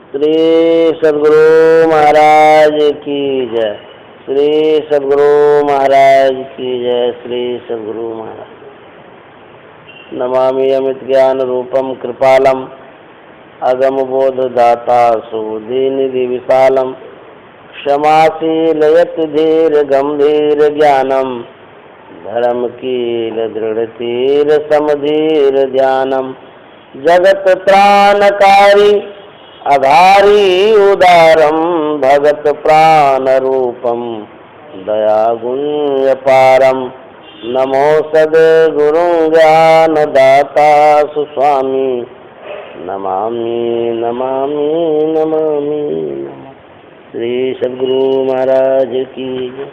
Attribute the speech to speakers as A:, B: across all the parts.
A: श्री सद्गुरु महाराज की जय। श्री सद्गुरु महाराज की जय। श्री सद्गुरु महाराज। नमामि अमित ज्ञान रूपम कृपालम अगम बोध दाता सुधीनिधि विशालम क्षमाशील यति धीर गंभीर ज्ञानम धर्म कील दृढ़ तीर समधीर ध्यानम जगत प्राणकारी आधारी उदारम भगत प्राण रूपम दया गुण्य पारम नमो सद्गुरु ज्ञान दाता सुस्वामी नमामि नमामि नमामि नमामि। श्री सद्गुरु महाराज की जय।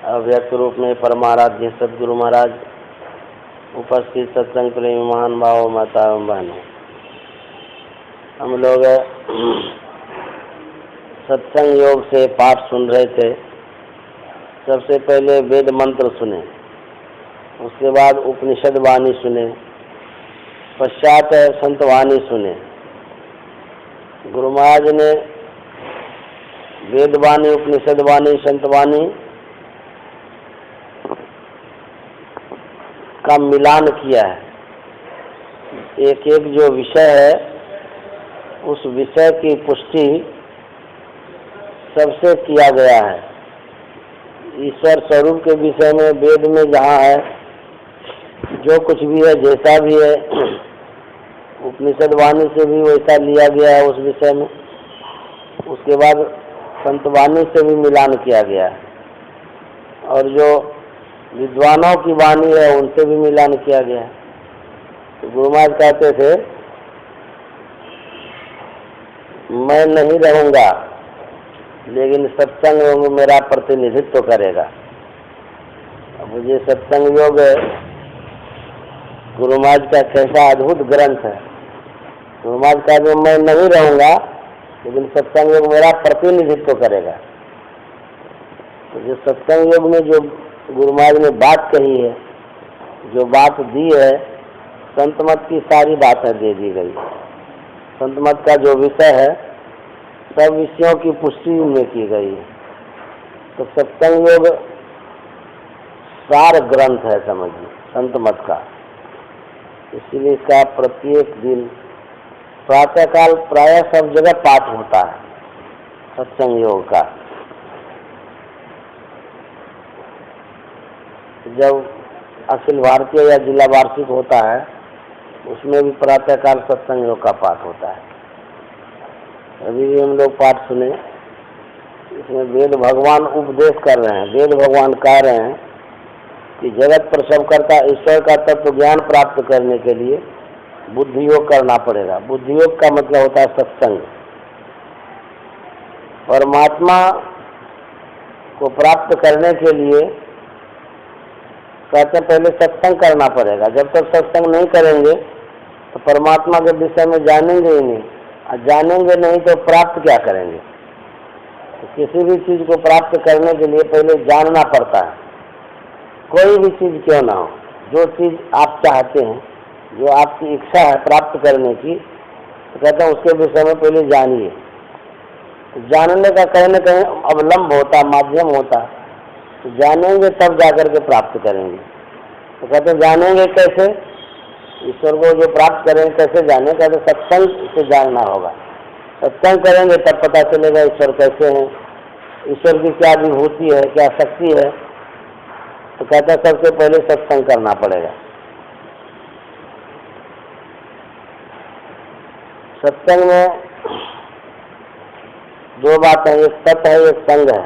A: अव्यक्त रूप में परमाराध्य सद्गुरु महाराज, उपस्थित सत्संग प्रेमी महान भाव माता एवं बहनों, हम लोग सत्संग योग से पाठ सुन रहे थे। सबसे पहले वेद मंत्र सुने, उसके बाद उपनिषद वाणी सुने, पश्चात संत वाणी सुने। गुरु महाराज ने वेद वाणी, उपनिषद वाणी, संत वाणी का मिलान किया है। एक एक जो विषय है उस विषय की पुष्टि सबसे किया गया है। ईश्वर स्वरूप के विषय में वेद में जहाँ है, जो कुछ भी है, जैसा भी है, उपनिषद वाणी से भी वैसा लिया गया है उस विषय में। उसके बाद संत वाणी से भी मिलान किया गया है, और जो विद्वानों की वाणी है उनसे भी मिलान किया गया है। तो गुरु महाराज कहते थे, मैं नहीं रहूंगा लेकिन सत्संग योग मेरा प्रतिनिधित्व करेगा। अब ये सत्संग योग गुरु महाराज का कैसा अद्भुत ग्रंथ है। गुरु महाराज का जो मैं नहीं रहूंगा लेकिन सत्संग योग मेरा प्रतिनिधित्व करेगा। तो जो सत्संग योग में जो गुरु महाराज ने बात कही है, जो बात दी है, संत मत की सारी बातें दे दी गई। संत मत का जो विषय है सब विषयों की पुष्टि में की गई है। तो सत्संग योग सार ग्रंथ है, समझिए, संत मत का। इसलिए इसका प्रत्येक दिन प्रातःकाल प्रायः सब जगह पाठ होता है सत्संग योग का। जब अखिल भारतीय या जिला वार्षिक होता है उसमें भी प्रातःकाल सत्संग योग का पाठ होता है। अभी भी हम लोग पाठ सुने, इसमें वेद भगवान उपदेश कर रहे हैं। वेद भगवान कह रहे हैं कि जगत प्रसव करता ईश्वर का तत्व ज्ञान प्राप्त करने के लिए बुद्धि योग करना पड़ेगा। बुद्धि योग का मतलब होता है सत्संग। परमात्मा को प्राप्त करने के लिए कहते हैं पहले सत्संग करना पड़ेगा। जब तक सत्संग नहीं करेंगे तो परमात्मा के विषय में जानेंगे ही नहीं, और जानेंगे नहीं तो प्राप्त क्या करेंगे। तो किसी भी चीज को प्राप्त करने के लिए पहले जानना पड़ता है। कोई भी चीज क्यों ना हो, जो चीज आप चाहते हैं, जो आपकी इच्छा है प्राप्त करने की, तो कहते हैं उसके विषय में पहले जानिए। तो जानने का कहीं न कहीं अवलंब होता, माध्यम होता। तो जानेंगे तब जाकर के प्राप्त करेंगे। तो कहते हैं जानेंगे कैसे? ईश्वर को जो प्राप्त करेंगे कैसे जाने? कहते सत्संग से जानना होगा। सत्संग करेंगे तब पता चलेगा ईश्वर कैसे हैं, ईश्वर की क्या विभूति है, क्या शक्ति है। तो कहते हैं सबसे पहले सत्संग करना पड़ेगा। सत्संग में दो बातें, एक सत्य है, एक संग है।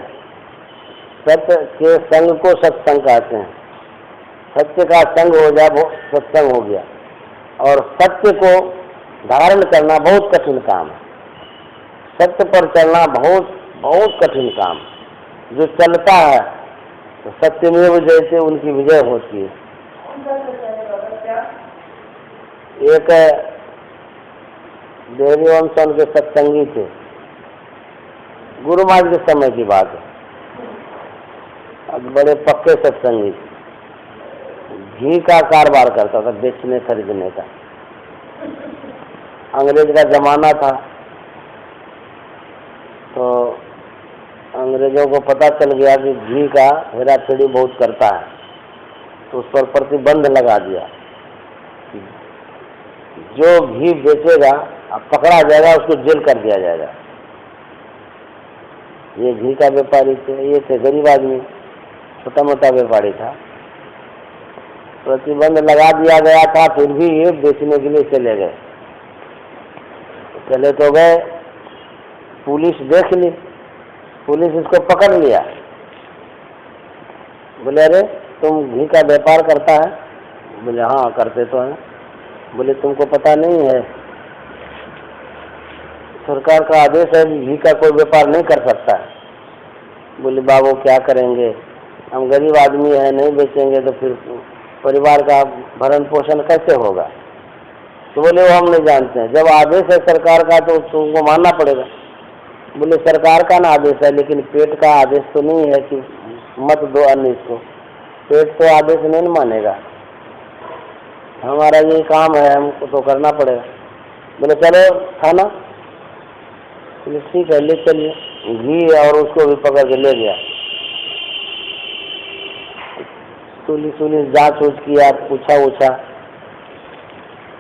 A: सत्य के संग को सत्संग कहते हैं। सत्य का संग हो जाए वो सत्संग हो गया। और सत्य को धारण करना बहुत कठिन काम है। सत्य पर चलना बहुत बहुत कठिन काम। जो चलता है तो सत्यमेव जैसे उनकी विजय होती है। एक देवी वंश के सत्संगी थे, गुरु महाराज के समय की बात है। अब बड़े पक्के सत्संगी, घी का कारोबार करता था, बेचने खरीदने का। अंग्रेज का ज़माना था, तो अंग्रेज़ों को पता चल गया कि घी का हेरा फेरी बहुत करता है, तो उस पर प्रतिबंध लगा दिया। जो घी बेचेगा अब पकड़ा जाएगा, उसको जेल कर दिया जाएगा। ये घी का व्यापारी थे, ये थे गरीब आदमी, छोटा मोटा व्यापारी था। प्रतिबंध लगा दिया गया था, फिर भी ये बेचने के लिए चले गए। चले तो गए, पुलिस देख ली, पुलिस इसको पकड़ लिया। बोले अरे तुम घी का व्यापार करता है? बोले हाँ करते तो हैं। बोले तुमको पता नहीं है सरकार का आदेश है कि घी का कोई व्यापार नहीं कर सकता है। बोले बाबू क्या करेंगे, हम गरीब आदमी है, नहीं बेचेंगे तो फिर परिवार का भरण पोषण कैसे होगा? तो बोले वो हम नहीं जानते हैं, जब आदेश है सरकार का तो तुमको मानना पड़ेगा। बोले सरकार का ना आदेश है, लेकिन पेट का आदेश तो नहीं है कि मत दो अन्न इसको, पेट तो आदेश नहीं मानेगा, हमारा ये काम है, हमको तो करना पड़ेगा। बोले चलो थाना। बोले ठीक है ले चलिए, घी और उसको भी पकड़ के ले गया। पुलिस जांच उच किया, पूछा उछा,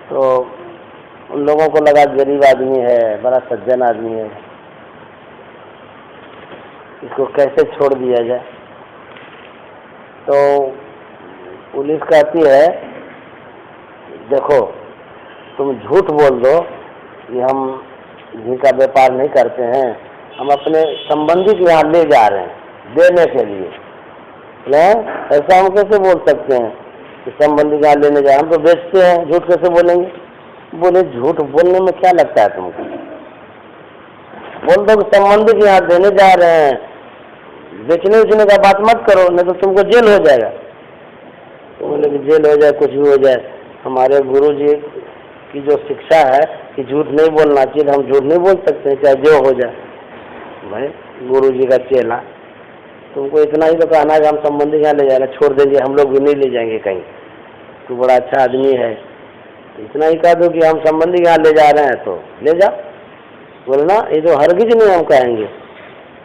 A: तो उन लोगों को लगा गरीब आदमी है, बड़ा सज्जन आदमी है, इसको कैसे छोड़ दिया जाए। तो पुलिस कहती है देखो तुम झूठ बोल दो कि हम घी का व्यापार नहीं करते हैं, हम अपने संबंधी के यहाँ ले जा रहे हैं देने के लिए। ऐसा हम कैसे बोल सकते हैं कि संबंधी के यहाँ लेने जाए, हम तो बेचते हैं, झूठ कैसे बोलेंगे? बोले झूठ बोलने में क्या लगता है तुमको? बोल दो कि संबंधी के यहाँ देने जा रहे हैं, बेचने उचने का बात मत करो, नहीं तो तुमको जेल हो जाएगा। तो बोले कि जेल हो जाए कुछ भी हो जाए, हमारे गुरु जी की जो शिक्षा है कि झूठ नहीं बोलना चाहिए, हम झूठ नहीं बोल सकते चाहे जो हो जाए। भाई गुरु जी का चेला, तुमको इतना ही तो कहना है कि हम संबंधी यहाँ ले जाना, छोड़ देंगे, हम लोग भी नहीं ले जाएंगे कहीं, तू बड़ा अच्छा आदमी है, इतना ही कह दो कि हम संबंधी यहाँ ले जा रहे हैं तो ले जा। बोले ना ये तो हरगिज नहीं हम कहेंगे,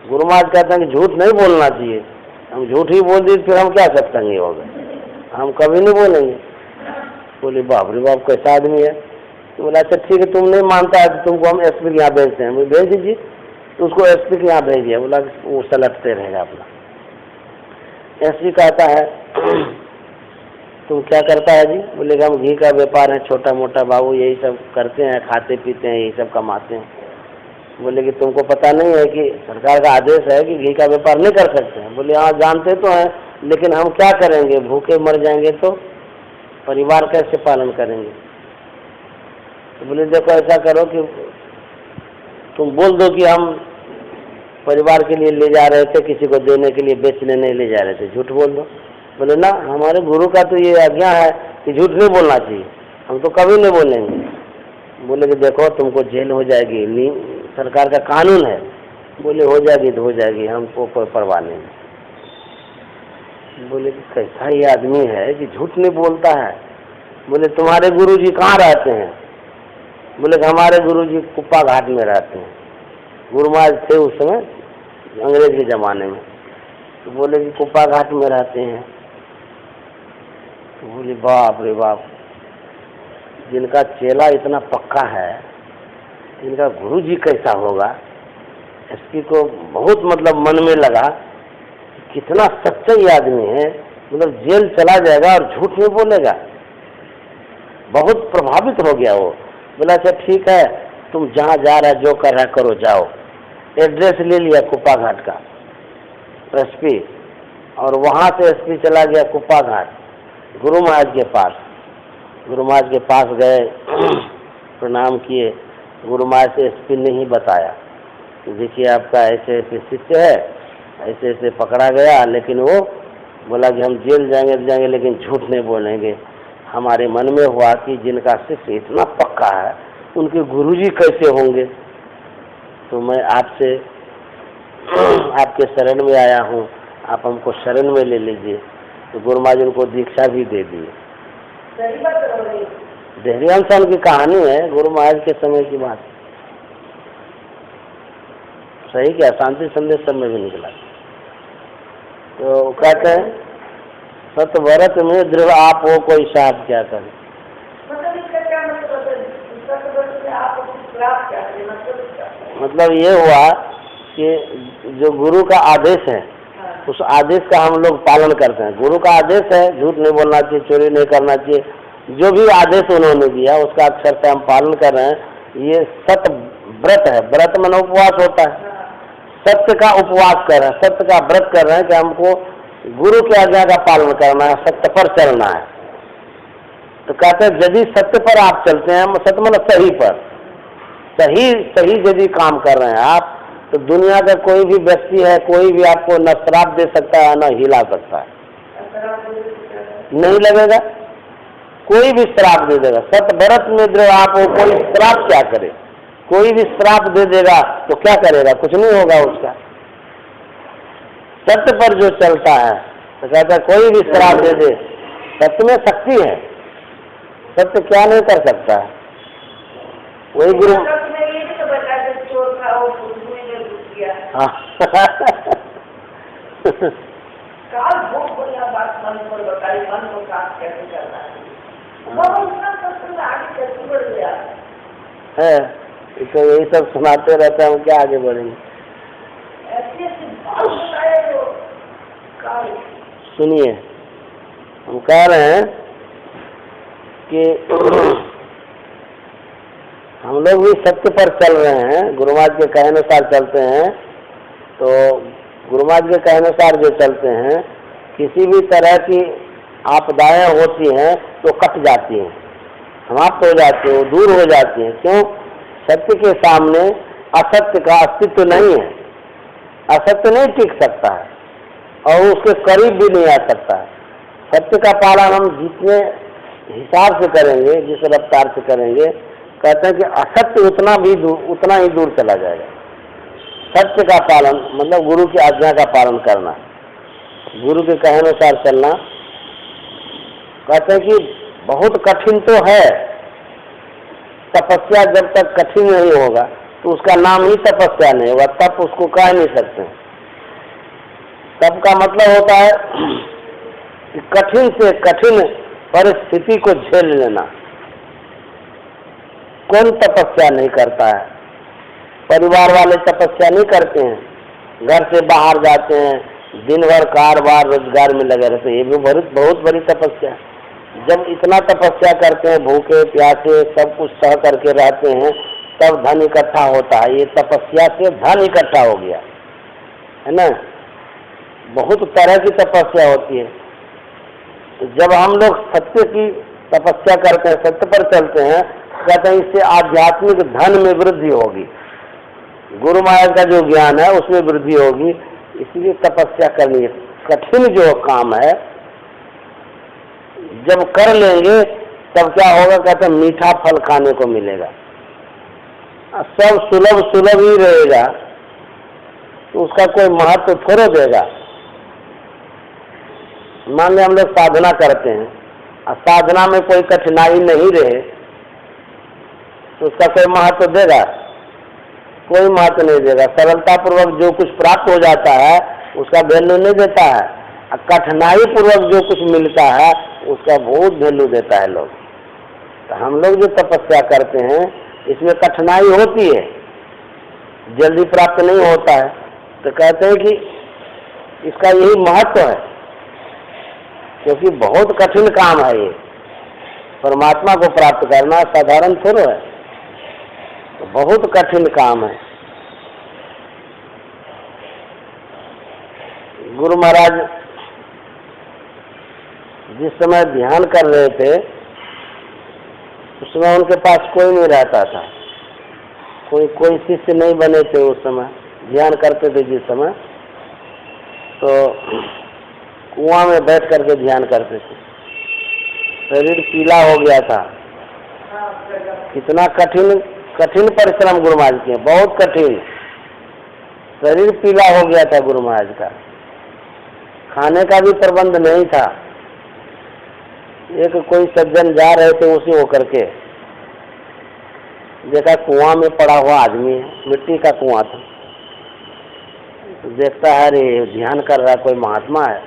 A: गुरु महाराज कहते हैं कि झूठ नहीं बोलना चाहिए, हम झूठ ही बोल दिए फिर हम क्या सत्संगी हो गए, हम कभी नहीं बोलेंगे। बोले बाप रे बाप कैसा आदमी है। तो बोला अच्छा ठीक है तुम नहीं मानता है तो तुमको हम एसपी के यहाँ भेजते हैं। भेज दीजिए। तो उसको एसपी के यहाँ भेज दिया। बोला वो सलटते रहेगा अपना। एसपी कहता है तुम क्या करता है जी? बोले हम घी का व्यापार है छोटा मोटा बाबू, यही सब करते हैं, खाते पीते हैं, यही सब कमाते हैं। बोले कि तुमको पता नहीं है कि सरकार का आदेश है कि घी का व्यापार नहीं कर सकते हैं? बोले हाँ जानते तो हैं, लेकिन हम क्या करेंगे, भूखे मर जाएंगे तो परिवार कैसे पालन करेंगे? तो बोले देखो ऐसा करो कि तुम बोल दो कि हम परिवार के लिए ले जा रहे थे, किसी को देने के लिए बेचने नहीं ले जा रहे थे, झूठ बोल दो। बोले ना हमारे गुरु का तो ये आज्ञा है कि झूठ नहीं बोलना चाहिए, हम तो कभी नहीं बोलेंगे। बोले कि देखो तुमको जेल हो जाएगी, सरकार का कानून है। बोले हो जाएगी तो हो जाएगी, हमको कोई परवाह नहीं। बोले कि कैसा ये आदमी है कि झूठ नहीं बोलता है। बोले तुम्हारे गुरुजी कहाँ रहते हैं? बोले कि हमारे गुरुजी कुप्पा घाट में रहते हैं। गुरु महाराज थे उस समय अंग्रेज के ज़माने में। तो बोले कि कुप्पा घाट में रहते हैं। तो बोले बाप रे बाप, जिनका चेला इतना पक्का है इनका गुरुजी कैसा होगा? एसपी को बहुत मतलब मन में लगा कितना सच्चा ये आदमी है, मतलब जेल चला जाएगा और झूठ नहीं बोलेगा। बहुत प्रभावित हो गया वो। बोला अच्छा ठीक है तुम जहाँ जा रहा है जो कर रहा करो, जाओ। एड्रेस ले लिया कुप्पा घाट का एसपी, और वहाँ से एसपी चला गया कुप्पा घाट गुरु महाराज के पास। गुरु महाराज के पास गए, प्रणाम किए। गुरु महाराज से एसपी ने ही बताया देखिए आपका ऐसे ऐसे शिष्य है, ऐसे ऐसे पकड़ा गया, लेकिन वो बोला कि हम जेल जाएंगे लेकिन झूठ नहीं बोलेंगे। हमारे मन में हुआ कि जिनका शिष्य इतना पक्का है उनके गुरुजी कैसे होंगे, तो मैं आपसे आपके शरण में आया हूँ, आप हमको शरण में ले लीजिए। तो गुरु महाराज उनको दीक्षा भी दे दिए। देहरी अनशन की कहानी है, गुरु महाराज के समय की बात। सही क्या, शांति संदेश सब में भी निकला। तो कहते हैं सत व्रत में दृढ़ आप हो कोई साथ क्या करे। मतलब ये हुआ कि जो गुरु का आदेश है उस आदेश का हम लोग पालन करते हैं। गुरु का आदेश है झूठ नहीं बोलना चाहिए, चोरी नहीं करना चाहिए, जो भी आदेश उन्होंने दिया उसका अक्षर से हम पालन कर रहे हैं। ये सत व्रत है। व्रत में उपवास होता है, सत्य का उपवास कर रहे हैं, सत्य का व्रत कर रहे हैं कि हमको गुरु की आज्ञा का पालन करना है, सत्य पर चलना है। तो कहते हैं यदि सत्य पर आप चलते हैं, सत्य मतलब सही पर, सही यदि काम कर रहे हैं आप, तो दुनिया का कोई भी व्यक्ति है, कोई भी आपको न श्राप दे सकता है न हिला सकता है, नहीं लगेगा, कोई भी श्राप दे देगा। सत व्रत में दृढ़ आप हो कोई श्राप क्या करे, कोई भी श्राप दे देगा तो क्या करेगा, कुछ नहीं होगा उसका। सत्य पर जो चलता है तो कहता है कोई भी श्राप दे दे, सत्य में शक्ति है, सत्य क्या नहीं कर सकता है। वही गुरु हाँ है, तो यही सब सुनाते रहते हैं, हम क्या आगे बढ़ेंगे। सुनिए, हम कह रहे हैं कि हम लोग भी सत्य पर चल रहे हैं, गुरु महाराज के कहे अनुसार चलते हैं। तो गुरु महाराज के कहे अनुसार जो चलते हैं, किसी भी तरह की आपदाएं होती हैं तो कट जाती हैं, समाप्त हो जाती हैं, दूर हो जाती हैं। क्यों? सत्य के सामने असत्य का अस्तित्व नहीं है, असत्य नहीं टिक सकता है और उसके करीब भी नहीं आ सकता है। सत्य का पालन हम जितने हिसाब से करेंगे, जिस रफ्तार से करेंगे, कहते हैं कि असत्य उतना ही दूर चला जाएगा। सत्य का पालन मतलब गुरु की आज्ञा का पालन करना, गुरु के कहे अनुसार चलना। कहते हैं कि बहुत कठिन तो है, तपस्या जब तक कठिन नहीं होगा तो उसका नाम ही तपस्या नहीं होगा, तप उसको कह नहीं सकते। तप का मतलब होता है कि कठिन से कठिन परिस्थिति को झेल लेना। कौन तपस्या नहीं करता है? परिवार वाले तपस्या नहीं करते हैं, घर से बाहर जाते हैं, दिन भर कारोबार रोजगार में लगे रहते हैं, ये भी बहुत बड़ी तपस्या है। जब इतना तपस्या करते हैं, भूखे प्यासे सब कुछ सह करके रहते हैं, तब धन इकट्ठा होता है। ये तपस्या से धन इकट्ठा हो गया है ना। बहुत तरह की तपस्या होती है। तो जब हम लोग सत्य की तपस्या करते हैं, सत्य पर चलते हैं, कहते हैं इससे आध्यात्मिक धन में वृद्धि होगी, गुरु महाराज का जो ज्ञान है उसमें वृद्धि होगी। इसलिए तपस्या करनी है। कठिन जो काम है जब कर लेंगे तब क्या होगा, कहते हैं मीठा फल खाने को मिलेगा, सब सुलभ ही रहेगा, तो उसका कोई महत्व थोड़ा देगा। मान लें हम लोग साधना करते हैं और साधना में कोई कठिनाई नहीं रहे तो उसका कोई महत्व देगा? कोई महत्व नहीं देगा। सरलता पूर्वक जो कुछ प्राप्त हो जाता है उसका वैल्यू नहीं देता है, और कठिनाई पूर्वक जो कुछ मिलता है उसका बहुत वैल्यू देता है लोग। तो हम लोग जो तपस्या करते हैं इसमें कठिनाई होती है, जल्दी प्राप्त नहीं होता है। तो कहते हैं कि इसका यही महत्व है, क्योंकि बहुत कठिन काम है ये। परमात्मा को प्राप्त करना साधारण थोड़ा है, तो बहुत कठिन काम है। गुरु महाराज जिस समय ध्यान कर रहे थे उस समय उनके पास कोई नहीं रहता था, कोई शिष्य नहीं बने थे उस समय। ध्यान करते थे जिस समय, तो कुआं में बैठ करके ध्यान करते थे। शरीर पीला हो गया था, कितना कठिन परिश्रम गुरु महाराज किए, बहुत कठिन। शरीर पीला हो गया था गुरु महाराज का, खाने का भी प्रबंध नहीं था, एक कोई सज्जन जा रहे थे, उसी होकर के देखा कुआं में पड़ा हुआ आदमी है, मिट्टी का कुआं था। तो देखता है अरे ध्यान कर रहा कोई महात्मा है,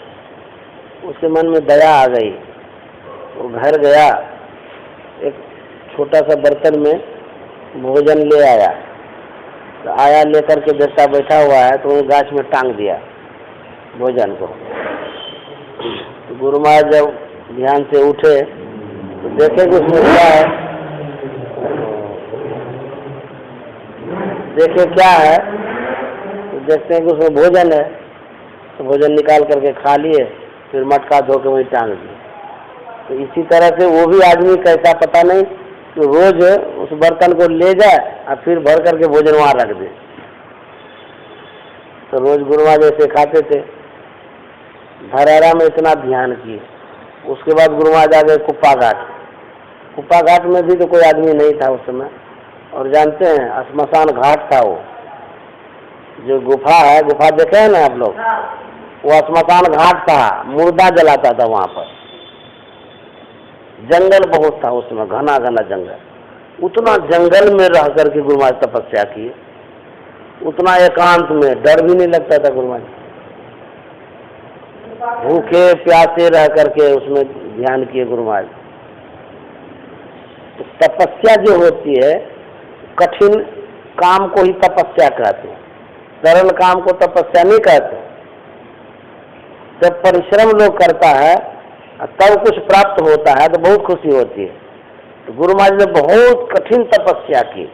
A: उसके मन में दया आ गई। वो घर गया, एक छोटा सा बर्तन में भोजन ले आया। तो आया लेकर के देखता बैठा हुआ है, तो वो गाछ में टांग दिया भोजन को। तो गुरु महाराज जब ध्यान से उठे तो देखे कि उसमें क्या है, देखे क्या है, तो देखते हैं कि उसमें भोजन है। तो भोजन निकाल करके खा लिए, फिर मटका धो के वहीं टांग दिए। तो इसी तरह से वो भी आदमी कैसा पता नहीं कि रोज उस बर्तन को ले जाए और फिर भर करके भोजन वहाँ रख दे। तो रोज गुरु महाराज ऐसे खाते थे। धरारा में इतना ध्यान किए। उसके बाद गुरु महाराज आ गए कुप्पा घाट। कुप्पा घाट में भी तो कोई आदमी नहीं था उस समय, और जानते हैं श्मशान घाट था वो, जो गुफा है, गुफा देखे हैं ना आप लोग, वो श्मशान घाट था, मुर्दा जलाता था वहाँ पर। जंगल बहुत था उसमें, घना घना जंगल। उतना जंगल में रह करके गुरु महाराज तपस्या किए, उतना एकांत में, डर भी नहीं लगता था गुरु महाराज। भूखे प्यासे रह करके उसमें ध्यान किए गुरु महाराज। तो तपस्या जो होती है, कठिन काम को ही तपस्या कहते हैं, सरल काम को तपस्या नहीं कहते। जब परिश्रम लोग करता है तब कुछ प्राप्त होता है तो बहुत खुशी होती है। तो गुरु महाराज ने बहुत कठिन तपस्या की,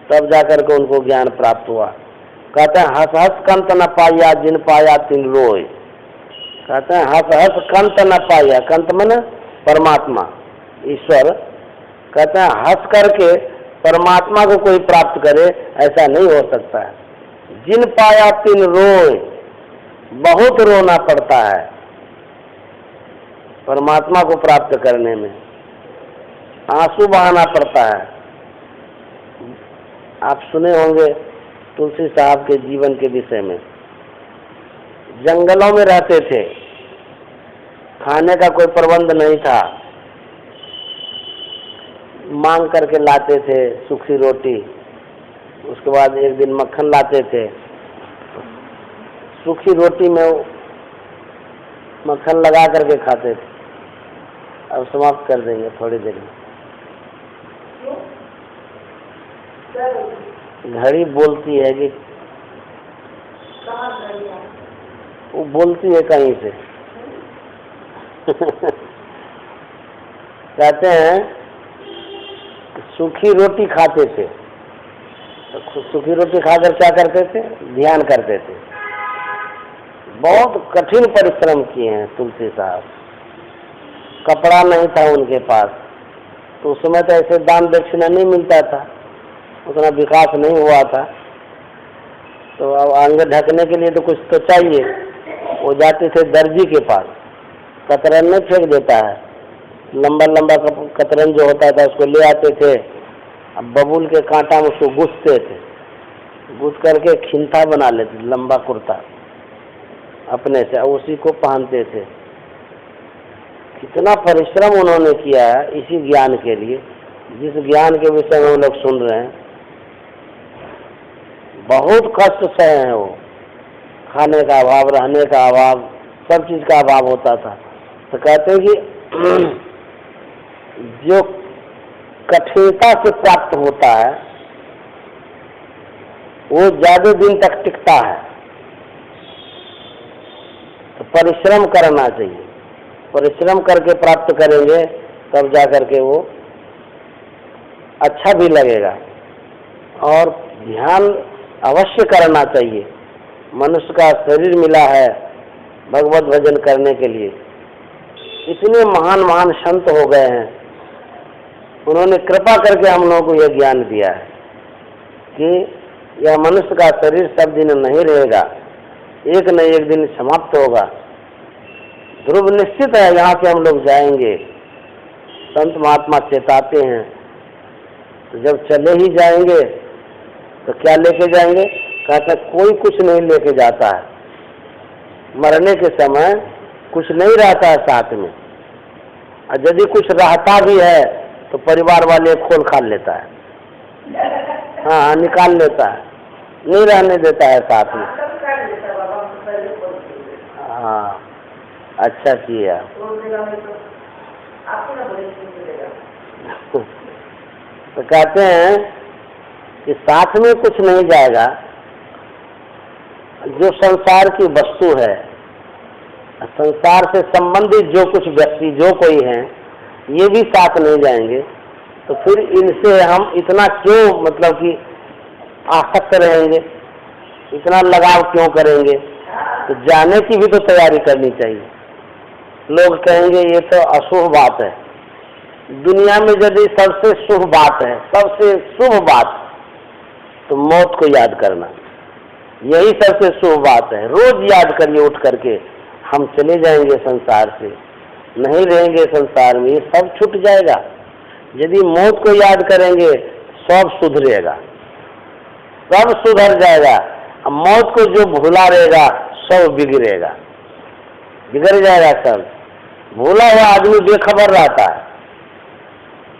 A: तब जाकर के उनको ज्ञान प्राप्त हुआ। कहते हैं हंस हंस कंत न पाया, जिन पाया तिन रोय। कहते हैं हंस हंस कंत न पाया, कंत मन परमात्मा, ईश्वर। कहते हैं हंस करके परमात्मा को कोई प्राप्त करे ऐसा नहीं हो सकता है। जिन पाया तिन रोय, बहुत रोना पड़ता है परमात्मा को प्राप्त करने में, आंसू बहाना पड़ता है। आप सुने होंगे तुलसी साहब के जीवन के विषय में। जंगलों में रहते थे, खाने का कोई प्रबंध नहीं था, मांग करके लाते थे सूखी रोटी, उसके बाद एक दिन मक्खन लाते थे। सूखी रोटी में मक्खन लगा करके खाते थे। अब समाप्त कर देंगे थोड़ी देर में। घड़ी बोलती है कि वो बोलती है कहीं से। कहते हैं सूखी रोटी खाते थे, तो सूखी रोटी खाकर क्या करते थे, ध्यान करते थे। बहुत कठिन परिश्रम किए हैं तुलसी साहब। कपड़ा नहीं था उनके पास, तो उस समय तो ऐसे दान दक्षिणा नहीं मिलता था, उतना विकास नहीं हुआ था। तो अब अंग ढकने के लिए तो कुछ तो चाहिए। वो जाते थे दर्जी के पास, कतरन में फेंक देता है, लंबा लंबा कतरन जो होता था उसको ले आते थे। अब बबूल के कांटा में उसको गूंथते थे, गूंथ करके खिंथा बना लेते, लंबा कुर्ता अपने से, उसी को पहनते थे। कितना परिश्रम उन्होंने किया है इसी ज्ञान के लिए, जिस ज्ञान के विषय में हम लोग सुन रहे हैं। बहुत कष्ट सहे हैं वो, खाने का अभाव, रहने का अभाव, सब चीज का अभाव होता था। तो कहते हैं कि जो कठिनता से प्राप्त होता है वो ज्यादा दिन तक टिकता है। तो परिश्रम करना चाहिए, परिश्रम करके प्राप्त करेंगे तब जा करके वो अच्छा भी लगेगा। और ध्यान अवश्य करना चाहिए। मनुष्य का शरीर मिला है भगवत भजन करने के लिए। इतने महान महान संत हो गए हैं, उन्होंने कृपा करके हम लोगों को यह ज्ञान दिया है कि यह मनुष्य का शरीर सब दिन नहीं रहेगा, एक न एक दिन समाप्त होगा। ध्रुव निश्चित है, यहाँ से हम लोग जाएंगे। संत महात्मा चेताते हैं, तो जब चले ही जाएंगे तो क्या लेके जाएंगे? कहते कोई कुछ नहीं लेके जाता है। मरने के समय कुछ नहीं रहता है साथ में, और यदि कुछ रहता भी है तो परिवार वाले खोल खाल लेता है, हाँ निकाल लेता है, नहीं रहने देता है साथ में। हाँ अच्छा किया। तो कहते हैं कि साथ में कुछ नहीं जाएगा, जो संसार की वस्तु है, संसार से संबंधित जो कुछ व्यक्ति जो कोई है, ये भी साथ नहीं जाएंगे, तो फिर इनसे हम इतना क्यों मतलब कि आसक्त रहेंगे, इतना लगाव क्यों करेंगे? तो जाने की भी तो तैयारी करनी चाहिए। लोग कहेंगे ये तो अशुभ बात है। दुनिया में यदि सबसे शुभ बात है, सबसे शुभ बात, तो मौत को याद करना, यही सबसे शुभ बात है। रोज याद करिए उठ करके, हम चले जाएंगे संसार से, नहीं रहेंगे संसार में, ये सब छूट जाएगा। यदि मौत को याद करेंगे सब सुधरेगा, सब सुधर जाएगा। अब मौत को जो भूला रहेगा सब बिगड़ेगा, बिगड़ जाएगा सब। भूला हुआ आदमी बेखबर रहता है,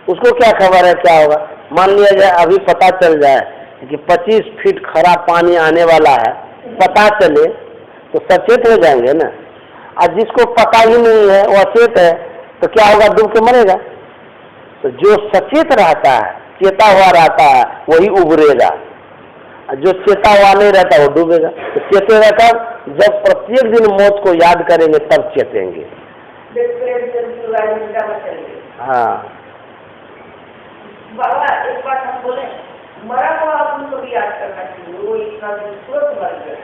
A: उसको क्या खबर है क्या होगा। मान लिया जाए अभी पता चल जाए कि 25 फीट खरा पानी आने वाला है, पता चले तो सचेत हो जाएंगे ना। और जिसको पता ही नहीं है वो अचेत है, तो क्या होगा, डूब के मरेगा। तो जो सचेत रहता है, चेता हुआ रहता है, वही उबरेगा। जो चेता हुआ नहीं रहता वो डूबेगा। तो चेतेगा कब? जब प्रत्येक दिन मौत को याद करेंगे तब चेतेंगे। हाँ
B: बाबा एक बात हम बोले, मरा हुआ आदमी को भी याद करना चाहिए, वो इतना तुरंत मर गया।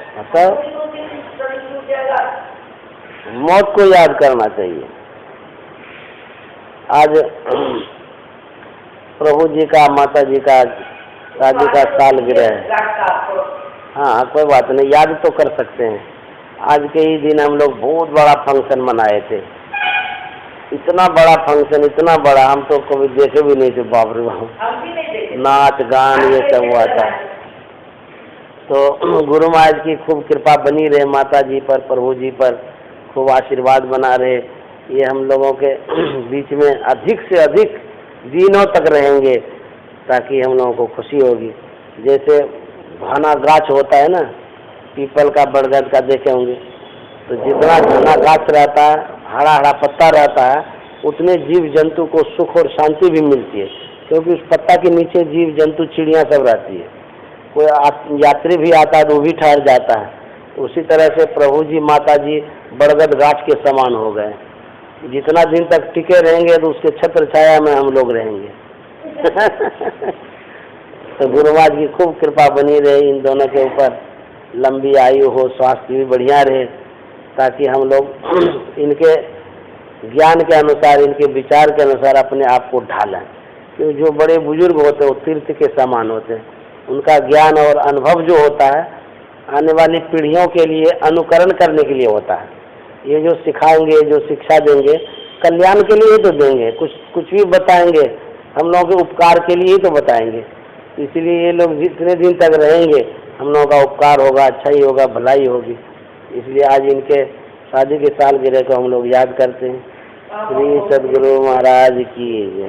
A: मौत को याद करना चाहिए। आज प्रभु जी का, माता जी का शादी का सालगिरह है। हाँ कोई बात नहीं, याद तो कर सकते हैं। आज के ही दिन हम लोग बहुत बड़ा फंक्शन मनाए थे, इतना बड़ा फंक्शन, इतना बड़ा, हम तो कभी देखे भी नहीं थे। बाप रे बाप, नाच गान ये सब हुआ था। तो गुरु महाराज की खूब कृपा बनी रहे, माता जी पर, प्रभु जी पर खूब आशीर्वाद बना रहे। ये हम लोगों के बीच में अधिक से अधिक दिनों तक रहेंगे, ताकि हम लोगों को खुशी होगी। जैसे घना गाछ होता है ना, पीपल का, बरगद का, देखे होंगे, तो जितना घना गाछ रहता है, हरा हरा पत्ता रहता है, उतने जीव जंतु को सुख और शांति भी मिलती है, क्योंकि उस पत्ता के नीचे जीव जंतु, चिड़िया सब रहती है। कोई यात्री भी आता है तो वो भी ठहर जाता है। उसी तरह से प्रभु जी, माता जी बरगद गाछ के समान हो गए। जितना दिन तक टिके रहेंगे तो उसके छत्र छाया में हम लोग रहेंगे। तो गुरु महाराज की खूब कृपा बनी रहे इन दोनों के ऊपर, लंबी आयु हो, स्वास्थ्य भी बढ़िया रहे, ताकि हम लोग इनके ज्ञान के अनुसार, इनके विचार के अनुसार अपने आप को ढालें। क्योंकि जो बड़े बुजुर्ग होते हैं वो तीर्थ के समान होते हैं। उनका ज्ञान और अनुभव जो होता है आने वाली पीढ़ियों के लिए अनुकरण करने के लिए होता है। ये जो सिखाएंगे, जो शिक्षा देंगे, कल्याण के लिए तो देंगे, कुछ भी बताएंगे हम लोगों के उपकार के लिए ही तो बताएंगे। इसलिए ये लोग जितने दिन तक रहेंगे हम लोगों का उपकार होगा, अच्छा ही होगा, भलाई होगी। इसलिए आज इनके शादी के सालगिरह को हम लोग याद करते हैं। श्री सद्गुरु महाराज की जय।